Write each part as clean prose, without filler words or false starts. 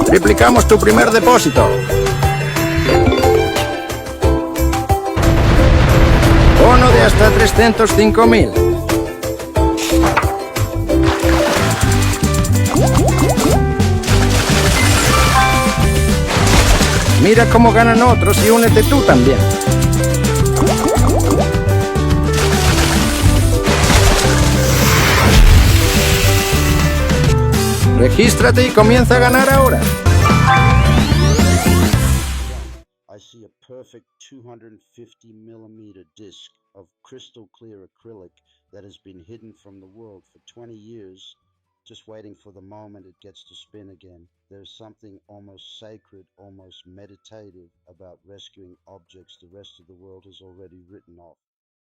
Triplicamos tu primer depósito. Bono de hasta 305.000. Mira cómo ganan otros y únete tú también. Regístrate y comienza a ganar ahora. I see a perfect 250mm disc of crystal clear acrylic that has been hidden from the world for 20 years, just waiting for the moment it gets to spin again. There's something almost sacred, almost meditative about rescuing objects the rest of the world has already written off.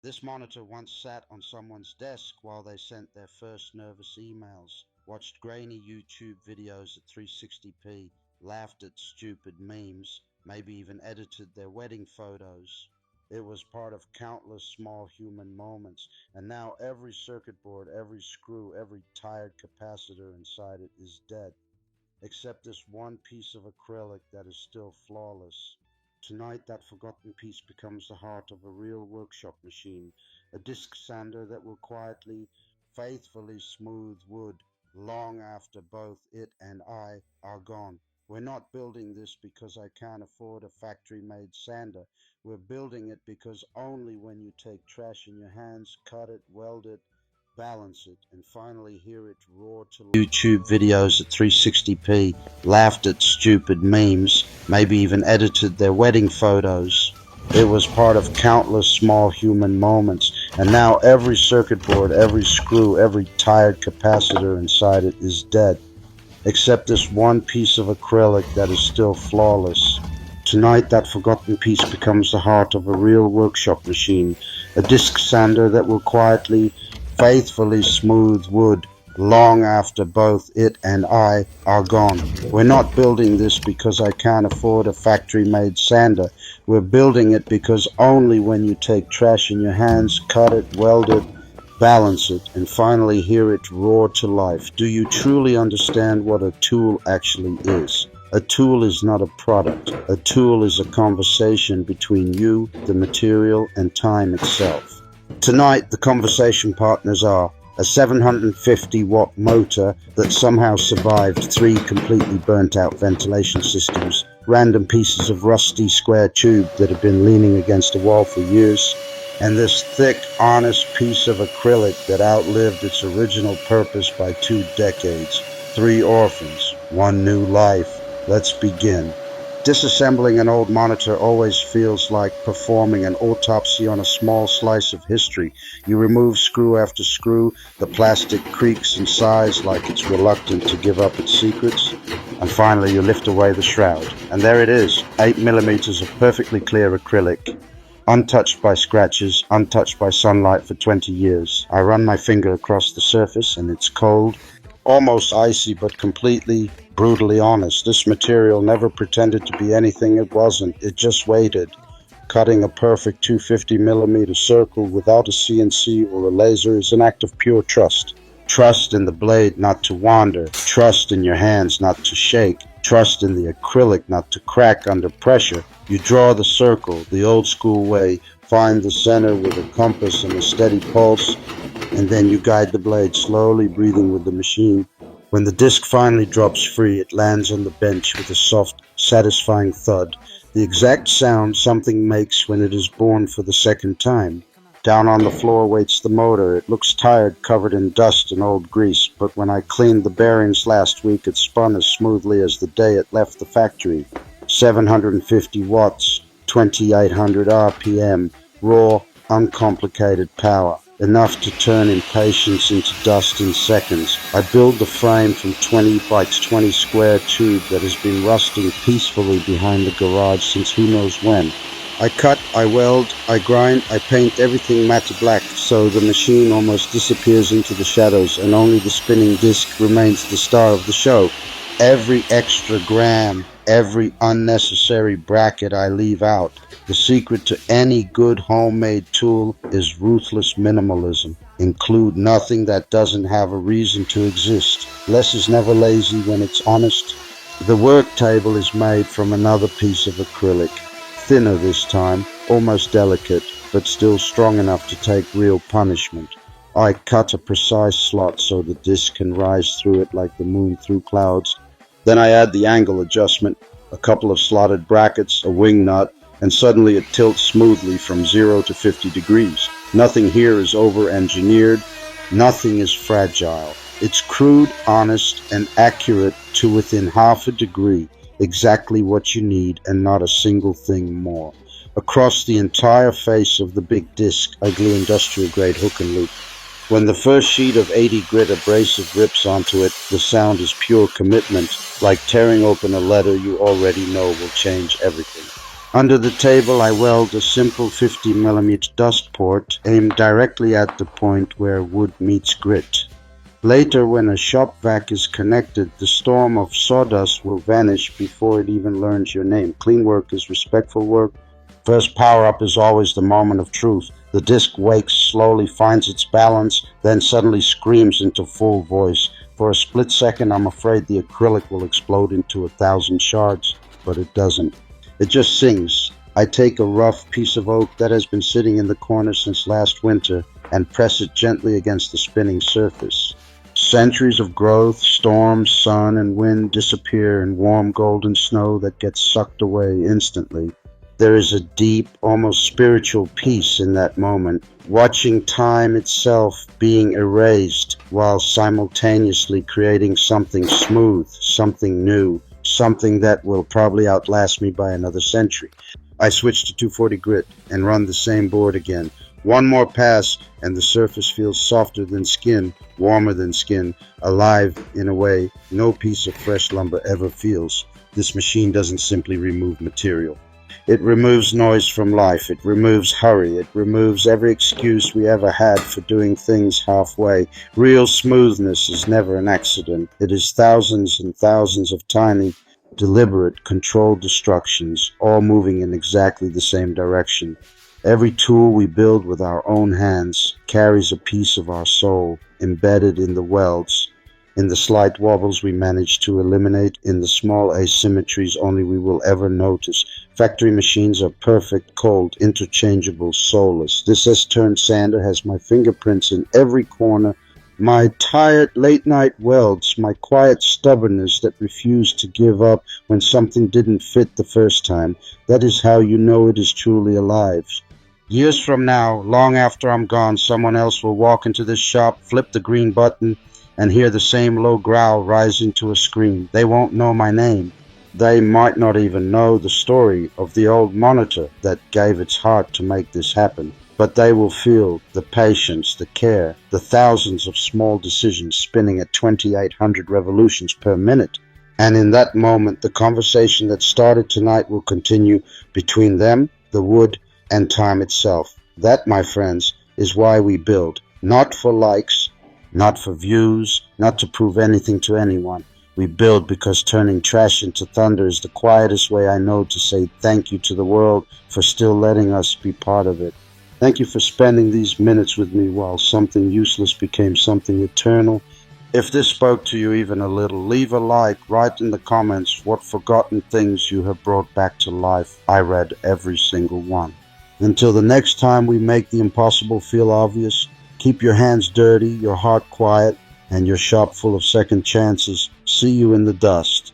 This monitor once sat on someone's desk while they sent their first nervous emails, watched grainy YouTube videos at 360p, laughed at stupid memes, maybe even edited their wedding photos. It was part of countless small human moments, and now every circuit board, every screw, every tired capacitor inside it is dead, except this one piece of acrylic that is still flawless. Tonight, that forgotten piece becomes the heart of a real workshop machine, a disc sander that will quietly, faithfully smooth wood long after both it and I are gone. We're not building this because I can't afford a factory-made sander. We're building it because only when you take trash in your hands, cut it, weld it, balance it, and finally hear it roar to YouTube videos at 360p, laughed at stupid memes, maybe even edited their wedding photos. It was part of countless small human moments, and now every circuit board, every screw, every tired capacitor inside it is dead, except this one piece of acrylic that is still flawless. Tonight, that forgotten piece becomes the heart of a real workshop machine, a disc sander that will quietly, faithfully smooth wood long after both it and I are gone. We're not building this because I can't afford a factory-made sander. We're building it because only when you take trash in your hands, cut it, weld it, balance it, and finally hear it roar to life, do you truly understand what a tool actually is? A tool is not a product. A tool is a conversation between you, the material, and time itself. Tonight, the conversation partners are a 750-watt motor that somehow survived 3 completely burnt-out ventilation systems, random pieces of rusty square tube that have been leaning against a wall for years, and this thick, honest piece of acrylic that outlived its original purpose by 2 decades. 3 orphans, 1 new life. Let's begin. Disassembling an old monitor always feels like performing an autopsy on a small slice of history. You remove screw after screw, the plastic creaks and sighs like it's reluctant to give up its secrets, and finally you lift away the shroud. And there it is, 8mm of perfectly clear acrylic, untouched by scratches, untouched by sunlight for 20 years. I run my finger across the surface and it's cold, almost icy, but completely, brutally honest. This material never pretended to be anything it wasn't. It just waited, cutting a perfect 250mm circle without a CNC or a laser is an act of pure trust. Trust in the blade not to wander, trust in your hands not to shake, trust in the acrylic not to crack under pressure. You draw the circle the old school way, find the center with a compass and a steady pulse, and then you guide the blade slowly, breathing with the machine. When the disc finally drops free, it lands on the bench with a soft, satisfying thud, the exact sound something makes when it is born for the second time. Down on the floor waits the motor. It looks tired, covered in dust and old grease, but when I cleaned the bearings last week, it spun as smoothly as the day it left the factory. 750 watts, 2800 RPM, raw, uncomplicated power. Enough to turn impatience into dust in seconds. I build the frame from 20 by 20 square tube that has been rusting peacefully behind the garage since who knows when. I cut, I weld, I grind, I paint everything matte black so the machine almost disappears into the shadows and only the spinning disc remains the star of the show. Every extra gram, every unnecessary bracket I leave out. The secret to any good homemade tool is ruthless minimalism. Include nothing that doesn't have a reason to exist. Less is never lazy when it's honest. The work table is made from another piece of acrylic, thinner this time, almost delicate, but still strong enough to take real punishment. I cut a precise slot so the disc can rise through it like the moon through clouds. Then I add the angle adjustment, a couple of slotted brackets, a wing nut, and suddenly it tilts smoothly from 0 to 50 degrees. Nothing here is over-engineered. Nothing is fragile. It's crude, honest, and accurate to within half a degree, exactly what you need and not a single thing more. Across the entire face of the big disc, I glue industrial-grade hook and loop. When the first sheet of 80 grit abrasive rips onto it, the sound is pure commitment, like tearing open a letter you already know will change everything. Under the table, I weld a simple 50mm dust port aimed directly at the point where wood meets grit. Later, when a shop vac is connected, the storm of sawdust will vanish before it even learns your name. Clean work is respectful work. First power-up is always the moment of truth. The disc wakes, slowly finds its balance, then suddenly screams into full voice. For a split second, I'm afraid the acrylic will explode into 1,000 shards, but it doesn't. It just sings. I take a rough piece of oak that has been sitting in the corner since last winter and press it gently against the spinning surface. Centuries of growth, storms, sun, and wind disappear in warm golden snow that gets sucked away instantly. There is a deep, almost spiritual peace in that moment, watching time itself being erased while simultaneously creating something smooth, something new, something that will probably outlast me by another century. I switch to 240 grit and run the same board again. One more pass and the surface feels softer than skin, warmer than skin, alive in a way no piece of fresh lumber ever feels. This machine doesn't simply remove material. It removes noise from life. It removes hurry. It removes every excuse we ever had for doing things halfway. Real smoothness is never an accident. It is thousands and thousands of tiny, deliberate, controlled destructions, all moving in exactly the same direction. Every tool we build with our own hands carries a piece of our soul embedded in the welds, in the slight wobbles we manage to eliminate, in the small asymmetries only we will ever notice. Factory machines are perfect, cold, interchangeable, soulless. This S-turn sander has my fingerprints in every corner, my tired late-night welds, my quiet stubbornness that refused to give up when something didn't fit the first time. That is how you know it is truly alive. Years from now, long after I'm gone, someone else will walk into this shop, flip the green button, and hear the same low growl rise into a scream. They won't know my name. They might not even know the story of the old monitor that gave its heart to make this happen. But they will feel the patience, the care, the thousands of small decisions spinning at 2,800 revolutions per minute. And in that moment, the conversation that started tonight will continue between them, the wood, and time itself. That, my friends, is why we build. Not for likes, not for views, not to prove anything to anyone. We build because turning trash into thunder is the quietest way I know to say thank you to the world for still letting us be part of it. Thank you for spending these minutes with me while something useless became something eternal. If this spoke to you even a little, leave a like, write in the comments what forgotten things you have brought back to life. I read every single one. Until the next time we make the impossible feel obvious, keep your hands dirty, your heart quiet, and your shop full of second chances. See you in the dust.